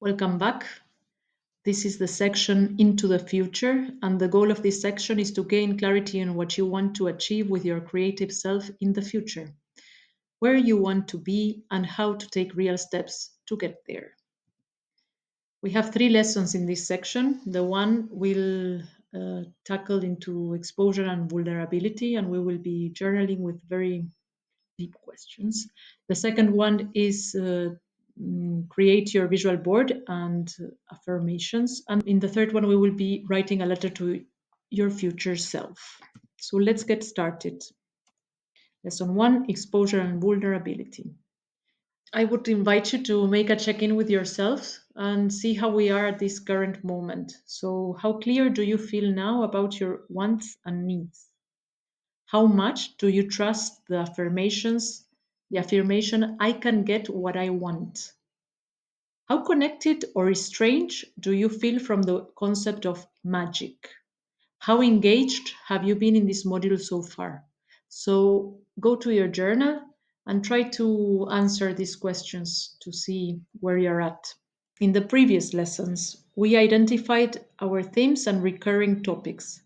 Welcome back. This is the section Into the Future, and the goal of this section is to gain clarity on what you want to achieve with your creative self in the future, where you want to be, and how to take real steps to get there. We have three lessons in this section. The one will tackle into exposure and vulnerability, and we will be journaling with very deep questions. The second one is create your visual board and affirmations. And in the third one, we will be writing a letter to your future self. So let's get started. Lesson one, exposure and vulnerability. I would invite you to make a check in with yourself and see how we are at this current moment. So, how clear do you feel now about your wants and needs? How much do you trust the affirmation, I can get what I want? How connected or estranged do you feel from the concept of magic? How engaged have you been in this module so far? So go to your journal and try to answer these questions to see where you're at. In the previous lessons, we identified our themes and recurring topics.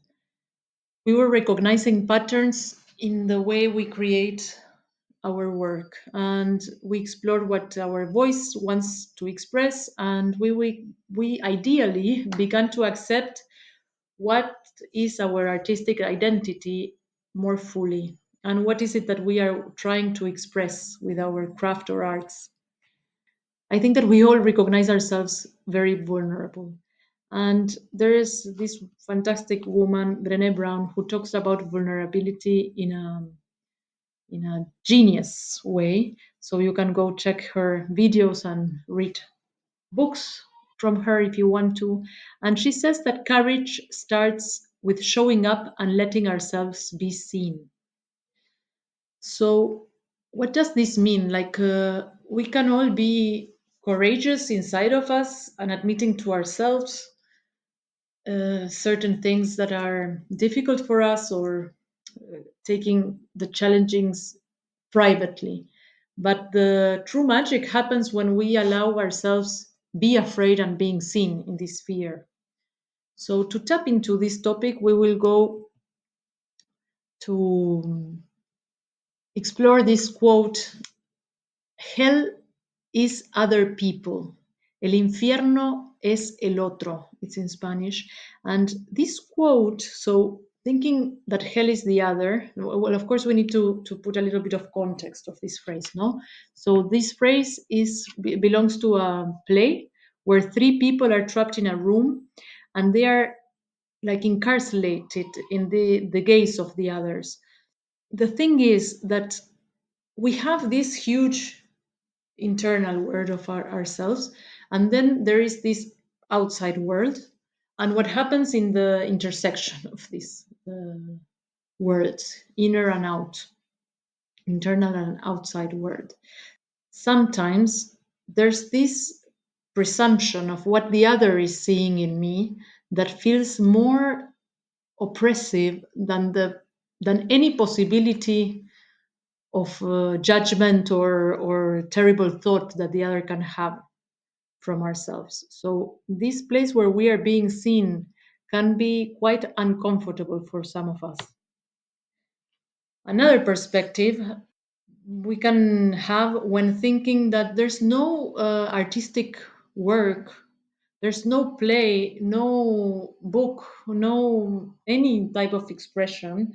We were recognizing patterns in the way we create our work, and we explored what our voice wants to express, and we ideally began to accept what is our artistic identity more fully, and what is it that we are trying to express with our craft or arts. I think that we all recognize ourselves very vulnerable. And there is this fantastic woman, Brené Brown, who talks about vulnerability in a genius way. So you can go check her videos and read books from her if you want to. And she says that courage starts with showing up and letting ourselves be seen. So, what does this mean? We can all be courageous inside of us and admitting to ourselves certain things that are difficult for us, or taking the challengings privately. But the true magic happens when we allow ourselves be afraid and being seen in this fear. So to tap into this topic, we will go to explore this quote: Hell is other people. El infierno es el otro. It's in Spanish. And this quote, so thinking that hell is the other, well, of course, we need to put a little bit of context of this phrase, no? So this phrase belongs to a play where three people are trapped in a room and they are like incarcerated in the gaze of the others. The thing is that we have this huge internal world of ourselves, and then there is this outside world, and what happens in the intersection of these worlds, inner and out, internal and outside world. Sometimes there's this presumption of what the other is seeing in me that feels more oppressive than any possibility of judgment or terrible thought that the other can have from ourselves. So this place where we are being seen can be quite uncomfortable for some of us. Another perspective we can have when thinking that there's no artistic work, there's no play, no book, no any type of expression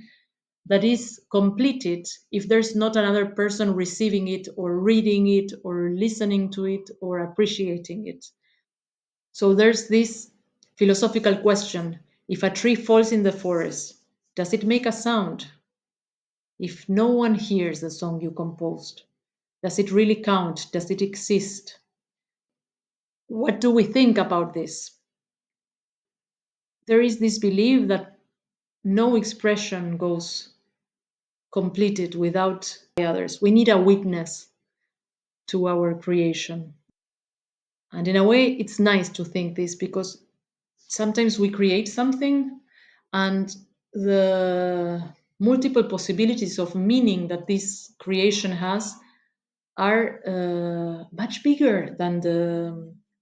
that is completed if there's not another person receiving it or reading it or listening to it or appreciating it. So there's this philosophical question: if a tree falls in the forest, does it make a sound? If no one hears the song you composed, does it really count? Does it exist? What do we think about this? There is this belief that no expression goes completed without the others. We need a witness to our creation. And in a way, it's nice to think this, because sometimes we create something and the multiple possibilities of meaning that this creation has are much bigger than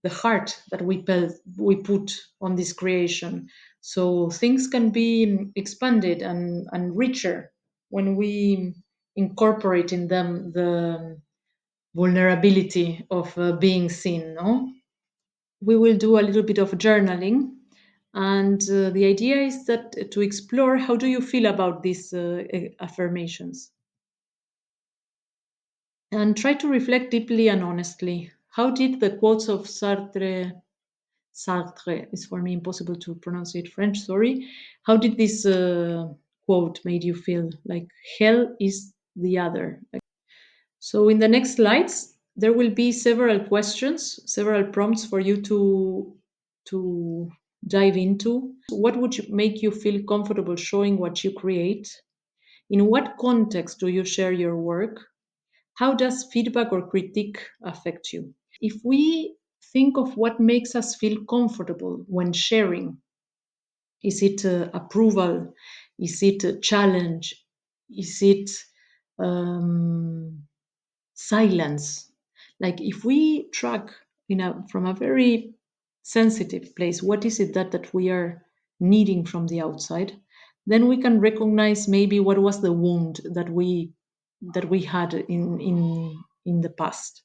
the heart that we put on this creation. So things can be expanded and richer when we incorporate in them the vulnerability of being seen. No, we will do a little bit of journaling, and the idea is that to explore how do you feel about these affirmations, and try to reflect deeply and honestly. How did the quotes of Sartre, is for me impossible to pronounce it French, sorry. How did this quote made you feel? Like hell is the other. So in the next slides, there will be several questions, several prompts for you to dive into. What would make you feel comfortable showing what you create? In what context do you share your work? How does feedback or critique affect you? If we think of what makes us feel comfortable when sharing, is it approval? Is it a challenge? Is it um, silence? Like if we track from a very sensitive place, what is it that we are needing from the outside, then we can recognize maybe what was the wound that we had in the past.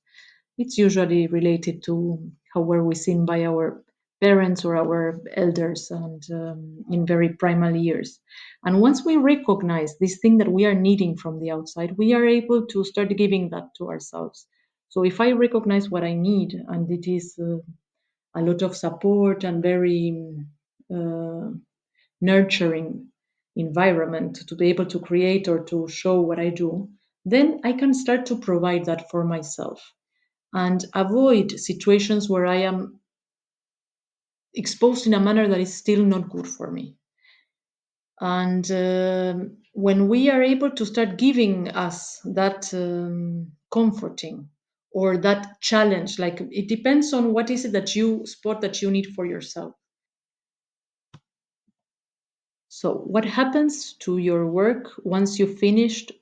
It's usually related to how were we seen by our parents or our elders, and in very primal years. And once we recognize this thing that we are needing from the outside, we are able to start giving that to ourselves. So if I recognize what I need, and it is a lot of support and very uh, nurturing environment to be able to create or to show what I do, then I can start to provide that for myself and avoid situations where I am exposed in a manner that is still not good for me. And when we are able to start giving us that comforting or that challenge, like it depends on what is it that you spot that you need for yourself. So, what happens to your work once you finished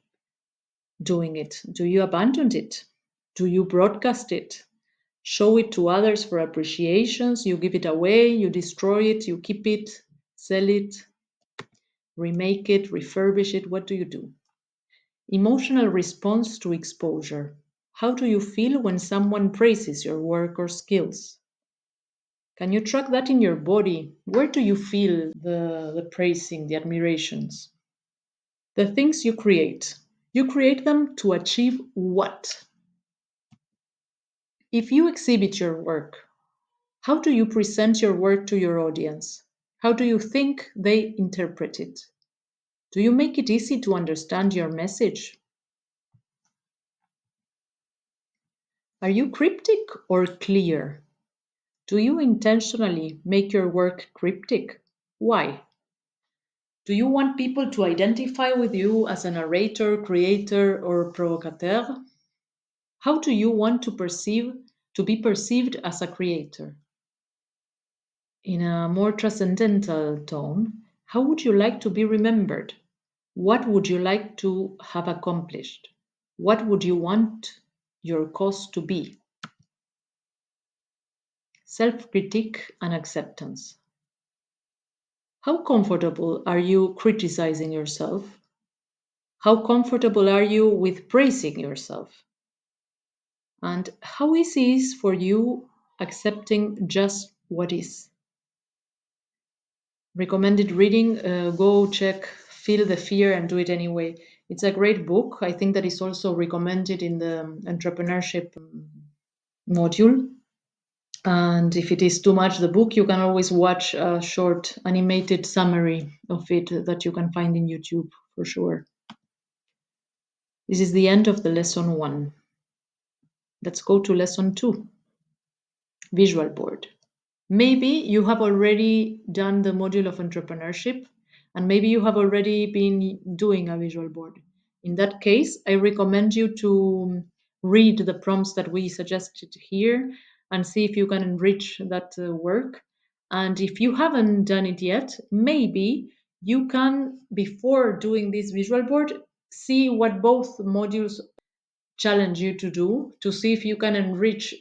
doing it? Do you abandon it? Do you broadcast it? Show it to others for appreciations? You give it away, you destroy it, you keep it, sell it, remake it, refurbish it? What do you do? Emotional response to exposure. How do you feel when someone praises your work or skills? Can you track that in your body? Where do you feel the praising, the admirations? The things you create. You create them to achieve what? If you exhibit your work, how do you present your work to your audience? How do you think they interpret it? Do you make it easy to understand your message? Are you cryptic or clear? Do you intentionally make your work cryptic? Why? Do you want people to identify with you as a narrator, creator, or provocateur? How do you want to be perceived as a creator? In a more transcendental tone, how would you like to be remembered? What would you like to have accomplished? What would you want your cause to be? Self critique and acceptance. How comfortable are you criticizing yourself? How comfortable are you with praising yourself? And how easy is for you accepting just what is? Recommended reading, go check Feel the Fear and Do It Anyway. It's a great book. I think that is also recommended in the entrepreneurship module. And if it is too much, the book, you can always watch a short animated summary of it that you can find in YouTube for sure. This is the end of the lesson 1. Let's go to lesson 2, visual board. Maybe you have already done the module of entrepreneurship, and maybe you have already been doing a visual board. In that case, I recommend you to read the prompts that we suggested here and see if you can enrich that work. And if you haven't done it yet, maybe you can, before doing this visual board, see what both modules challenge you to do, to see if you can enrich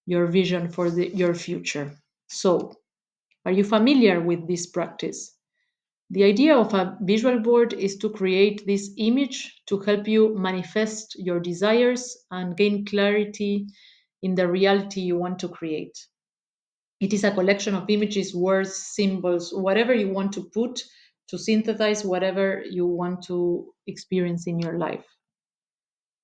your vision for your future. So, are you familiar with this practice? The idea of a visual board is to create this image to help you manifest your desires and gain clarity in the reality you want to create. It is a collection of images, words, symbols, whatever you want to put to synthesize whatever you want to experience in your life.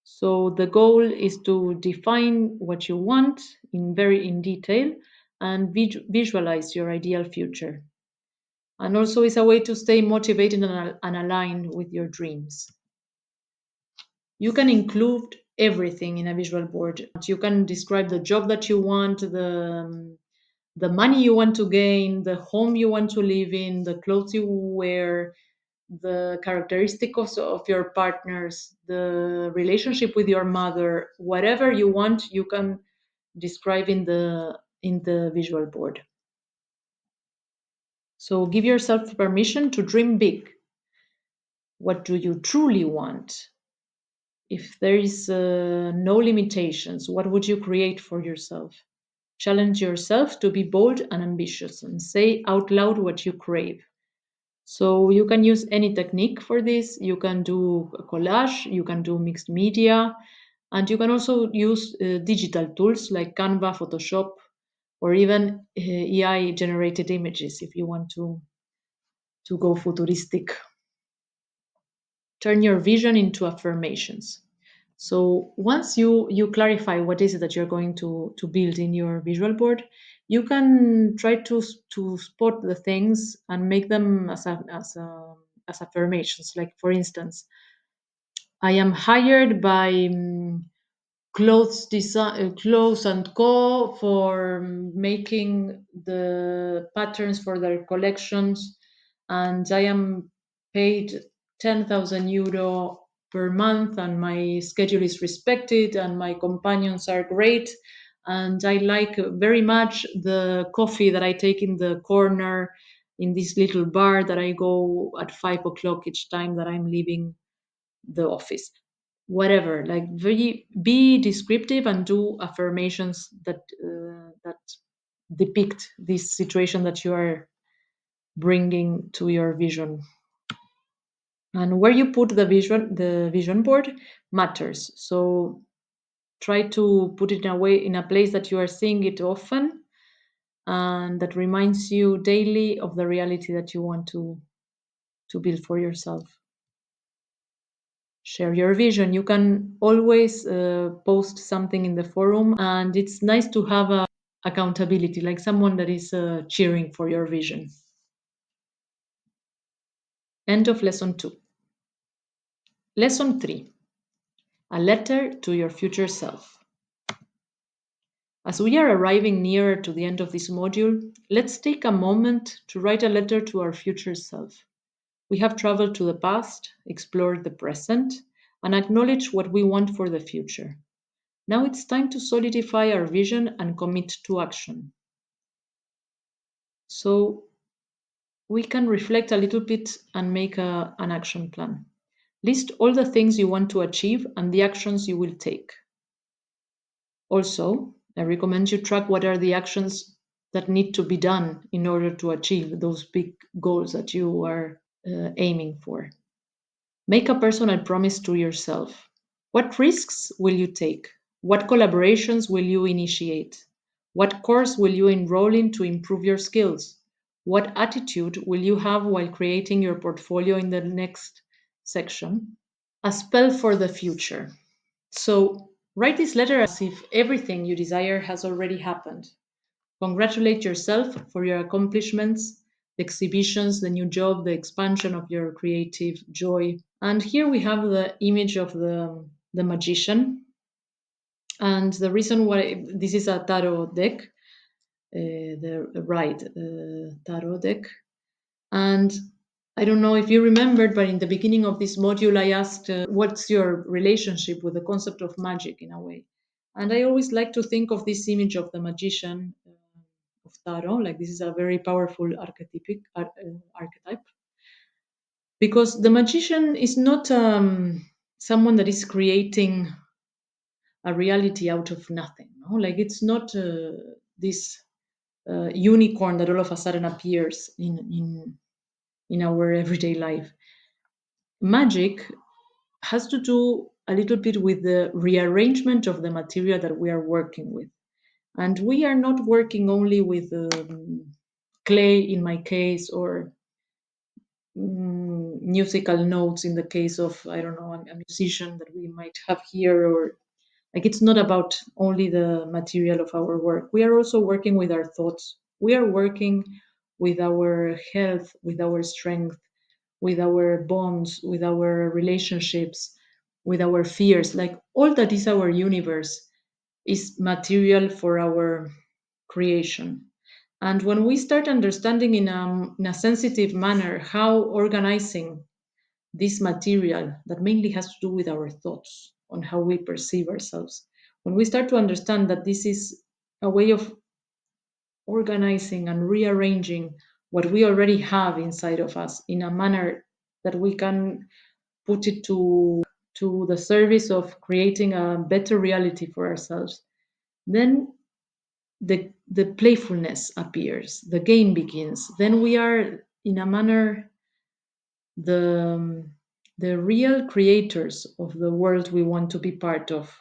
So the goal is to define what you want in very in detail and visualize your ideal future. And also is a way to stay motivated and aligned with your dreams. You can include everything in a visual board. You can describe the job that you want, the money you want to gain, the home you want to live in, the clothes you wear, the characteristics of your partners, the relationship with your mother, whatever you want, you can describe in the visual board. So give yourself permission to dream big. What do you truly want? If there is no limitations, what would you create for yourself? Challenge yourself to be bold and ambitious and say out loud what you crave. So you can use any technique for this. You can do a collage, you can do mixed media, and you can also use digital tools like Canva, Photoshop, or even AI generated images if you want to go futuristic. Turn your vision into affirmations. So once you clarify what is it that you're going to build in your visual board, you can try to spot the things and make them as affirmations. Like for instance, I am hired by Clothes and Co for making the patterns for their collections, and I am paid 10,000 euro per month, and my schedule is respected, and my companions are great, and I like very much the coffee that I take in the corner in this little bar that I go at 5 o'clock each time that I'm leaving the office. Whatever, like very be descriptive and do affirmations that depict this situation that you are bringing to your vision. And where you put the vision board matters. So try to put it in a place that you are seeing it often and that reminds you daily of the reality that you want to build for yourself. Share your vision. You can always post something in the forum, and it's nice to have a accountability, like someone that is cheering for your vision. End of lesson 2. Lesson 3: a letter to your future self. As we are arriving nearer to the end of this module, let's take a moment to write a letter to our future self. We have traveled to the past, explored the present, and acknowledged what we want for the future. Now it's time to solidify our vision and commit to action. So we can reflect a little bit and make an action plan. List all the things you want to achieve and the actions you will take. Also, I recommend you track what are the actions that need to be done in order to achieve those big goals that you are aiming for. Make a personal promise to yourself. What risks will you take? What collaborations will you initiate? What course will you enroll in to improve your skills? What attitude will you have while creating your portfolio in the next section? A spell for the future. So, write this letter as if everything you desire has already happened. Congratulate yourself for your accomplishments, the exhibitions, the new job, the expansion of your creative joy. And here we have the image of the magician. And the reason why this is a tarot deck, the right tarot deck. And I don't know if you remembered, but in the beginning of this module, I asked, what's your relationship with the concept of magic in a way? And I always like to think of this image of the magician of tarot, like this is a very powerful archetype, because the magician is not someone that is creating a reality out of nothing. No? Like it's not this unicorn that all of a sudden appears in our everyday life. Magic has to do a little bit with the rearrangement of the material that we are working with. And we are not working only with clay in my case, or musical notes in the case of, I don't know, a musician that we might have here, or like it's not about only the material of our work. We are also working with our thoughts. We are working with our health, with our strength, with our bonds, with our relationships, with our fears. Like all that is our universe is material for our creation. And when we start understanding in a sensitive manner how organizing this material that mainly has to do with our thoughts on how we perceive ourselves, when we start to understand that this is a way of organizing and rearranging what we already have inside of us in a manner that we can put it to the service of creating a better reality for ourselves, then the playfulness appears, the game begins. Then we are in a manner the the real creators of the world we want to be part of.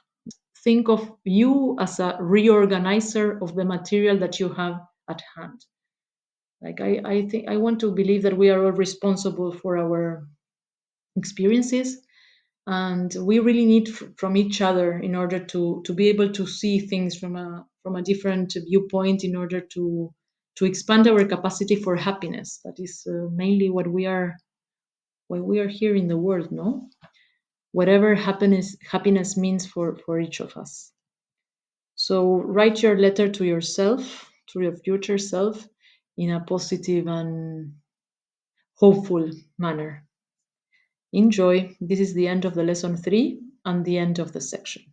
Think of you as a reorganizer of the material that you have at hand. Like I think I want to believe that we are all responsible for our experiences, and we really need from each other in order to be able to see things from a different viewpoint, in order to expand our capacity for happiness. That is mainly what we are here in the world, no? Whatever happiness means for each of us. So write your letter to yourself, to your future self, in a positive and hopeful manner. Enjoy. This is the end of the lesson 3 and the end of the section.